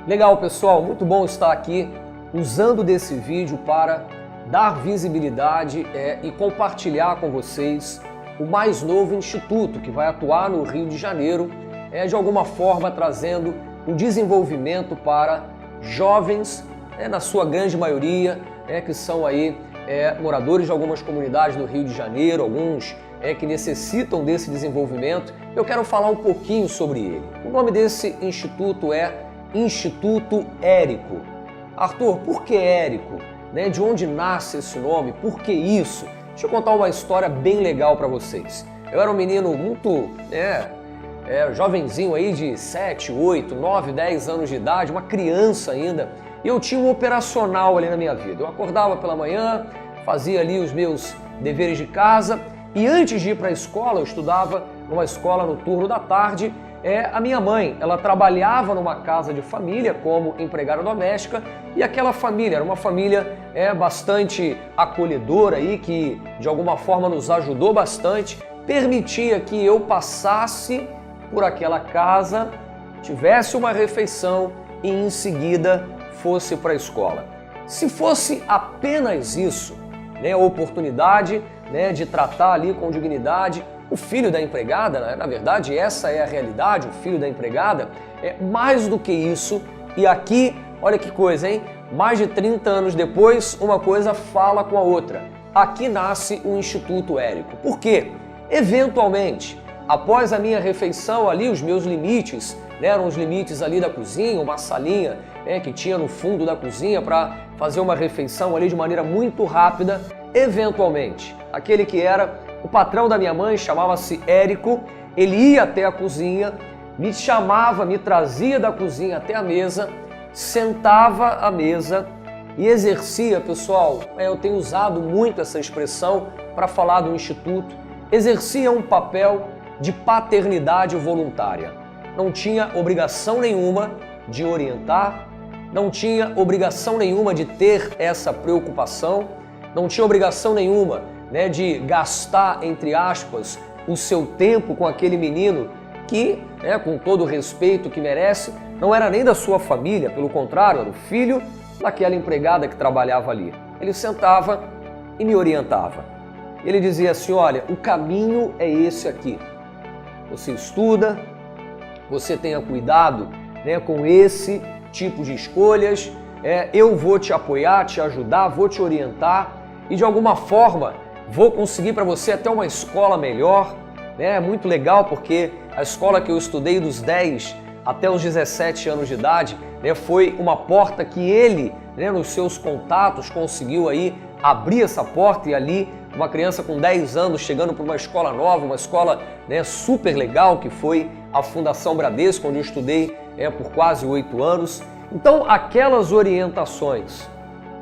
Legal, pessoal, muito bom estar aqui usando desse vídeo para dar visibilidade e compartilhar com vocês o mais novo instituto que vai atuar no Rio de Janeiro, de alguma forma trazendo um desenvolvimento para jovens, na sua grande maioria, que são aí moradores de algumas comunidades do Rio de Janeiro, alguns que necessitam desse desenvolvimento. Eu quero falar um pouquinho sobre ele. O nome desse instituto é Instituto Érico. Arthur, por que Érico? De onde nasce esse nome? Por que isso? Deixa eu contar uma história bem legal para vocês. Eu era um menino muito jovenzinho aí de 7, 8, 9, 10 anos de idade, uma criança ainda, e eu tinha um operacional ali na minha vida. Eu acordava pela manhã, fazia ali os meus deveres de casa, e antes de ir para a escola, eu estudava numa escola no turno da tarde. A minha mãe, ela trabalhava numa casa de família como empregada doméstica, e aquela família era uma família bastante acolhedora aí, que de alguma forma nos ajudou bastante, permitia que eu passasse por aquela casa, tivesse uma refeição e em seguida fosse para a escola. Se fosse apenas isso, a oportunidade de tratar ali com dignidade o filho da empregada, na verdade essa é a realidade, o filho da empregada, mais do que isso. E aqui, olha que coisa, hein? Mais de 30 anos depois, uma coisa fala com a outra. Aqui nasce o Instituto Érico. Por quê? Eventualmente, após a minha refeição ali, os meus limites, eram os limites ali da cozinha, uma salinha que tinha no fundo da cozinha para fazer uma refeição ali de maneira muito rápida. Eventualmente, aquele que era o patrão da minha mãe, chamava-se Érico, ele ia até a cozinha, me chamava, me trazia da cozinha até a mesa, sentava à mesa e exercia, pessoal, eu tenho usado muito essa expressão para falar do Instituto, exercia um papel de paternidade voluntária. Não tinha obrigação nenhuma de orientar, não tinha obrigação nenhuma de ter essa preocupação, não tinha obrigação nenhuma de gastar, entre aspas, o seu tempo com aquele menino que, com todo o respeito que merece, não era nem da sua família, pelo contrário, era o filho daquela empregada que trabalhava ali. Ele sentava e me orientava. Ele dizia assim: olha, o caminho é esse aqui. Você estuda, você tenha cuidado com esse tipo de escolhas, eu vou te apoiar, te ajudar, vou te orientar e de alguma forma vou conseguir para você até uma escola melhor. É muito legal porque a escola que eu estudei dos 10 até os 17 anos de idade foi uma porta que ele, nos seus contatos, conseguiu aí abrir essa porta, e ali uma criança com 10 anos chegando para uma escola nova, uma escola super legal, que foi a Fundação Bradesco, onde eu estudei por quase 8 anos. Então aquelas orientações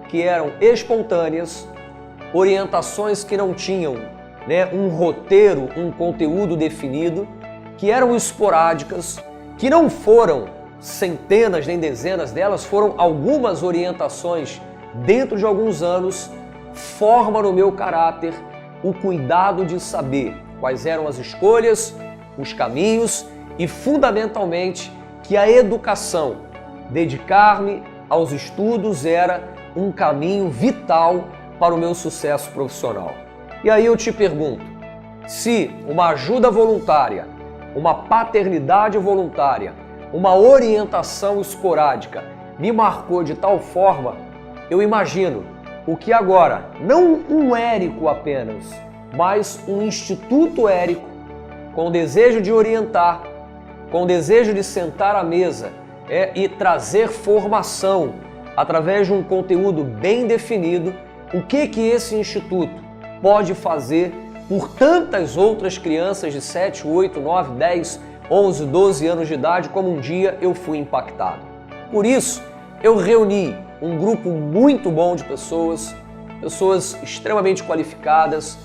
que eram espontâneas, orientações que não tinham um roteiro, um conteúdo definido, que eram esporádicas, que não foram centenas nem dezenas delas, foram algumas orientações dentro de alguns anos, forma no meu caráter o cuidado de saber quais eram as escolhas, os caminhos e, fundamentalmente, que a educação, dedicar-me aos estudos, era um caminho vital para o meu sucesso profissional. E aí eu te pergunto, se uma ajuda voluntária, uma paternidade voluntária, uma orientação esporádica me marcou de tal forma, eu imagino o que agora, não um Érico apenas, mas um Instituto Érico, com o desejo de orientar, com o desejo de sentar à mesa e trazer formação através de um conteúdo bem definido, o que esse instituto pode fazer por tantas outras crianças de 7, 8, 9, 10, 11, 12 anos de idade, como um dia eu fui impactado. Por isso, eu reuni um grupo muito bom de pessoas extremamente qualificadas,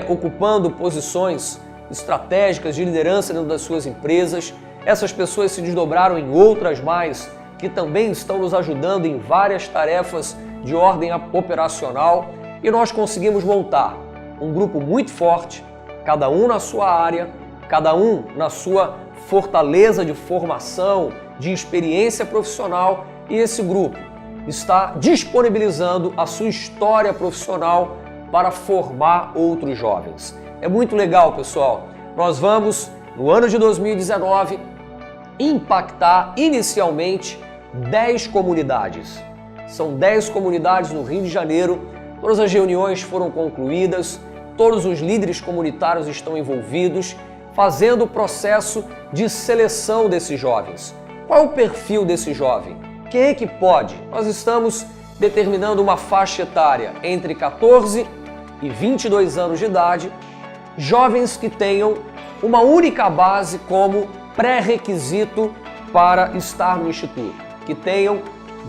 ocupando posições estratégicas de liderança dentro das suas empresas. Essas pessoas se desdobraram em outras mais, que também estão nos ajudando em várias tarefas de ordem operacional, e nós conseguimos montar um grupo muito forte, cada um na sua área, cada um na sua fortaleza de formação de experiência profissional e esse grupo está disponibilizando a sua história profissional para formar outros jovens. É muito legal, pessoal. Nós vamos, no ano de 2019, impactar inicialmente 10 comunidades. São 10 comunidades no Rio de Janeiro. Todas as reuniões foram concluídas, todos os líderes comunitários estão envolvidos, fazendo o processo de seleção desses jovens. Qual é o perfil desse jovem? Quem é que pode? Nós estamos determinando uma faixa etária entre 14 e 22 anos de idade, jovens que tenham uma única base como pré-requisito para estar no Instituto, que tenham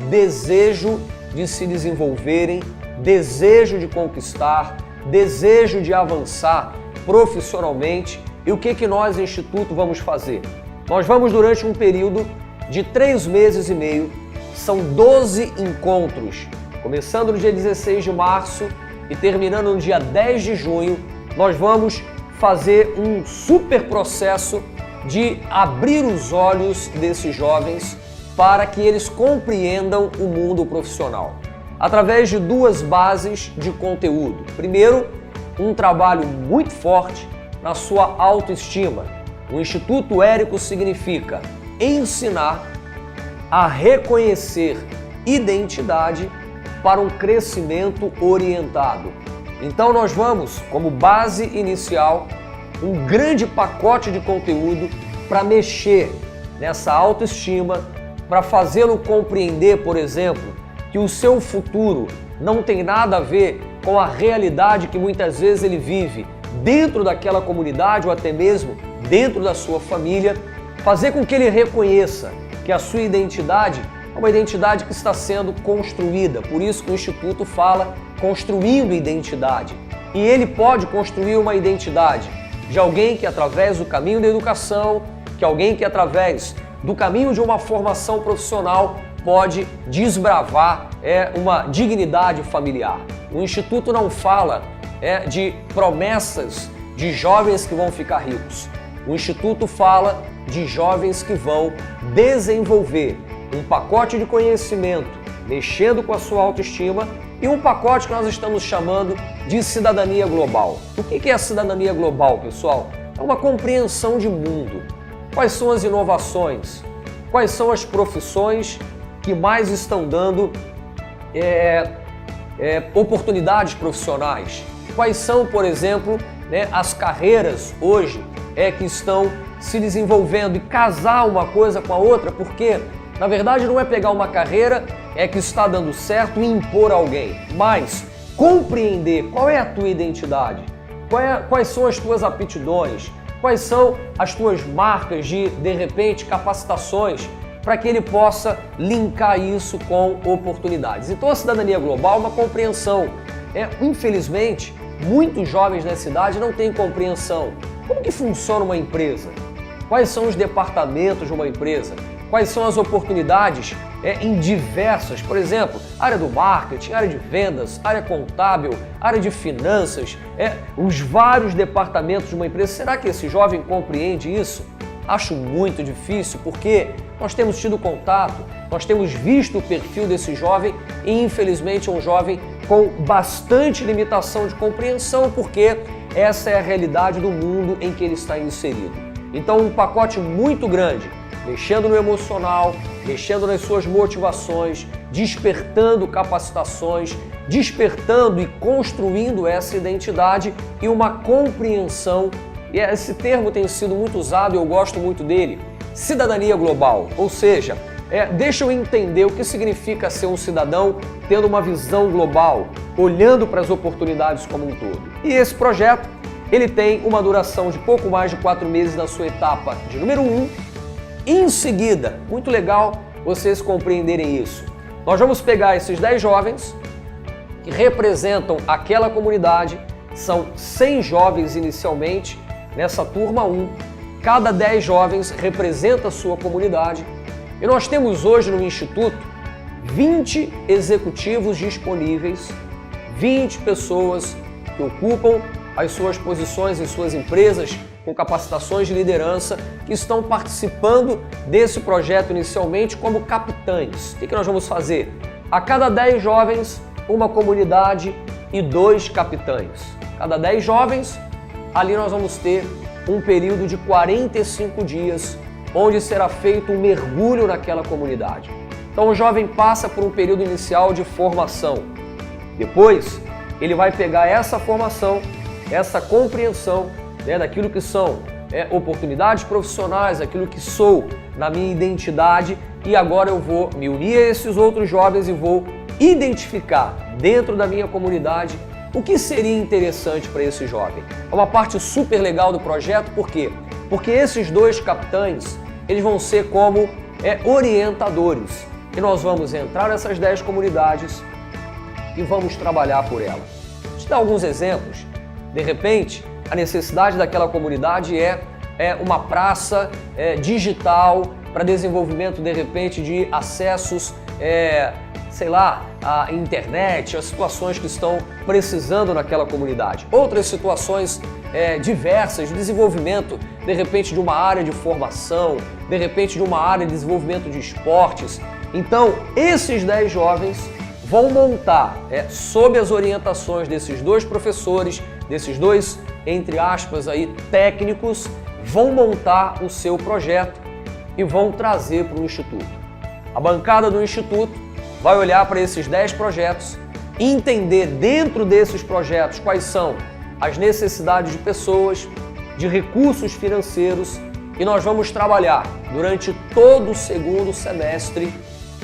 desejo de se desenvolverem, desejo de conquistar, desejo de avançar profissionalmente. E o que nós, Instituto, vamos fazer? Nós vamos, durante um período de 3 meses e meio, são 12 encontros, começando no dia 16 de março e terminando no dia 10 de junho, nós vamos fazer um super processo de abrir os olhos desses jovens para que eles compreendam o mundo profissional, através de 2 bases de conteúdo. Primeiro, um trabalho muito forte na sua autoestima. O Instituto Érico significa ensinar a reconhecer identidade para um crescimento orientado. Então nós vamos, como base inicial, um grande pacote de conteúdo para mexer nessa autoestima, para fazê-lo compreender, por exemplo, que o seu futuro não tem nada a ver com a realidade que muitas vezes ele vive dentro daquela comunidade ou até mesmo dentro da sua família, fazer com que ele reconheça que a sua identidade é uma identidade que está sendo construída. Por isso que o Instituto fala construindo identidade. E ele pode construir uma identidade de alguém que, através do caminho da educação, que alguém que, através do caminho de uma formação profissional, pode desbravar uma dignidade familiar. O Instituto não fala de promessas de jovens que vão ficar ricos. O Instituto fala de jovens que vão desenvolver um pacote de conhecimento, mexendo com a sua autoestima, e um pacote que nós estamos chamando de cidadania global. O que é a cidadania global, pessoal? É uma compreensão de mundo. Quais são as inovações? Quais são as profissões que mais estão dando oportunidades profissionais? Quais são, por exemplo, as carreiras hoje que estão se desenvolvendo, e casar uma coisa com a outra, porque na verdade não é pegar uma carreira que está dando certo e impor a alguém, mas compreender qual é a tua identidade, quais são as tuas aptidões, quais são as tuas marcas de repente, capacitações, para que ele possa linkar isso com oportunidades. Então a cidadania global é uma compreensão. Infelizmente, muitos jovens nessa cidade não têm compreensão. Como que funciona uma empresa? Quais são os departamentos de uma empresa? Quais são as oportunidades em diversas, por exemplo, área do marketing, área de vendas, área contábil, área de finanças, os vários departamentos de uma empresa. Será que esse jovem compreende isso? Acho muito difícil, porque nós temos tido contato, nós temos visto o perfil desse jovem e infelizmente é um jovem com bastante limitação de compreensão, porque essa é a realidade do mundo em que ele está inserido. Então um pacote muito grande, mexendo no emocional, mexendo nas suas motivações, despertando capacitações, despertando e construindo essa identidade e uma compreensão. E esse termo tem sido muito usado e eu gosto muito dele, cidadania global. Ou seja, deixa eu entender o que significa ser um cidadão tendo uma visão global, olhando para as oportunidades como um todo. E esse projeto, ele tem uma duração de pouco mais de 4 meses na sua etapa de número 1. Em seguida, muito legal vocês compreenderem isso, nós vamos pegar esses 10 jovens que representam aquela comunidade, são 100 jovens inicialmente nessa turma 1, cada 10 jovens representa a sua comunidade e nós temos hoje no Instituto 20 executivos disponíveis, 20 pessoas que ocupam as suas posições em suas empresas com capacitações de liderança, que estão participando desse projeto inicialmente como capitães. O que nós vamos fazer? A cada 10 jovens, uma comunidade e 2 capitães. Cada 10 jovens, ali nós vamos ter um período de 45 dias, onde será feito um mergulho naquela comunidade. Então o jovem passa por um período inicial de formação. Depois, ele vai pegar essa formação, essa compreensão, daquilo que são oportunidades profissionais, aquilo que sou na minha identidade, e agora eu vou me unir a esses outros jovens e vou identificar dentro da minha comunidade o que seria interessante para esse jovem. É uma parte super legal do projeto, por quê? Porque esses 2 capitães, eles vão ser como orientadores, e nós vamos entrar nessas 10 comunidades e vamos trabalhar por elas. Vou te dar alguns exemplos. De repente, a necessidade daquela comunidade é uma praça digital para desenvolvimento, de repente, de acessos, à internet, as situações que estão precisando naquela comunidade. Outras situações diversas de desenvolvimento, de repente, de uma área de formação, de repente, de uma área de desenvolvimento de esportes. Então, esses 10 jovens vão montar, sob as orientações desses 2 professores, desses 2, entre aspas, aí, técnicos, vão montar o seu projeto e vão trazer para o Instituto. A bancada do Instituto vai olhar para esses 10 projetos, entender dentro desses projetos quais são as necessidades de pessoas, de recursos financeiros, e nós vamos trabalhar durante todo o segundo semestre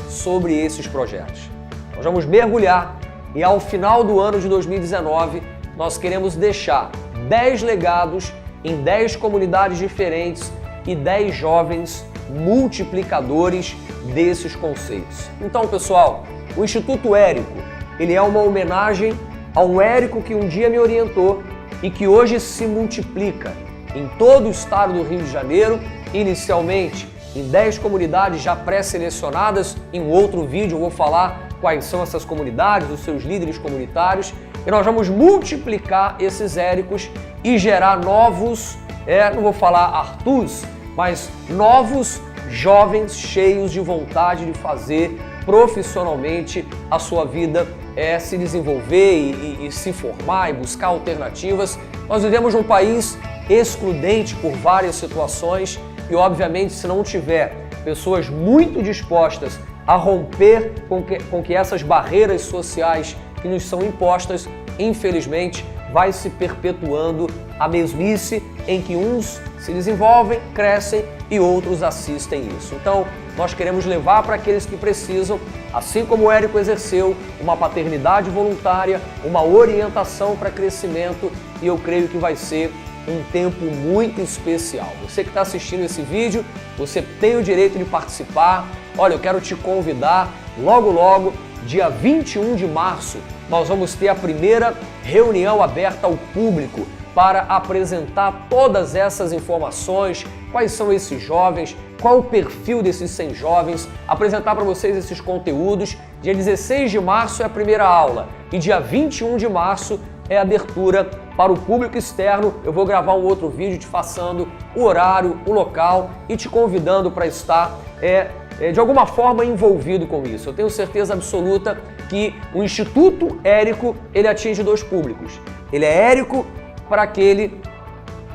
sobre esses projetos. Nós vamos mergulhar e ao final do ano de 2019 nós queremos deixar 10 legados em 10 comunidades diferentes e 10 jovens multiplicadores desses conceitos. Então, pessoal, o Instituto Érico, ele é uma homenagem a um Érico que um dia me orientou e que hoje se multiplica em todo o estado do Rio de Janeiro, inicialmente em 10 comunidades já pré-selecionadas. Em um outro vídeo eu vou falar quais são essas comunidades, os seus líderes comunitários, e nós vamos multiplicar esses Éricos e gerar novos, não vou falar Arturs, mas novos jovens cheios de vontade de fazer profissionalmente a sua vida, se desenvolver e se formar e buscar alternativas. Nós vivemos num país excludente por várias situações e, obviamente, se não tiver pessoas muito dispostas a romper com que essas barreiras sociais que nos são impostas, infelizmente, vai se perpetuando a mesmice em que uns se desenvolvem, crescem e outros assistem isso. Então, nós queremos levar para aqueles que precisam, assim como o Érico exerceu, uma paternidade voluntária, uma orientação para crescimento, e eu creio que vai ser um tempo muito especial. Você que está assistindo esse vídeo, você tem o direito de participar. Olha, eu quero te convidar, logo, dia 21 de março, nós vamos ter a primeira reunião aberta ao público para apresentar todas essas informações, quais são esses jovens, qual o perfil desses 100 jovens, apresentar para vocês esses conteúdos. Dia 16 de março é a primeira aula e dia 21 de março é a abertura para o público externo. Eu vou gravar um outro vídeo te passando o horário, o local e te convidando para estar de alguma forma envolvido com isso. Eu tenho certeza absoluta que o Instituto Érico, ele atinge 2 públicos. Ele é Érico para aquele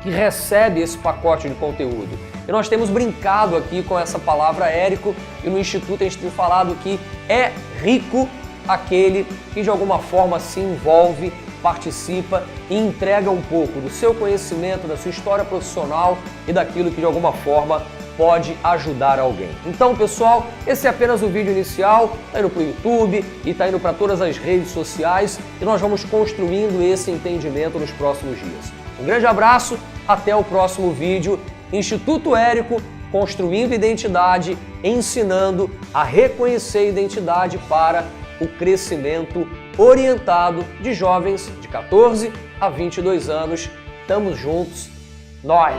que recebe esse pacote de conteúdo. E nós temos brincado aqui com essa palavra Érico, e no Instituto a gente tem falado que é rico aquele que de alguma forma se envolve, participa e entrega um pouco do seu conhecimento, da sua história profissional e daquilo que de alguma forma pode ajudar alguém. Então, pessoal, esse é apenas o vídeo inicial, está indo para o YouTube e está indo para todas as redes sociais, e nós vamos construindo esse entendimento nos próximos dias. Um grande abraço, até o próximo vídeo. Instituto Érico, construindo identidade, ensinando a reconhecer a identidade para o crescimento orientado de jovens de 14 a 22 anos. Tamo juntos, nós!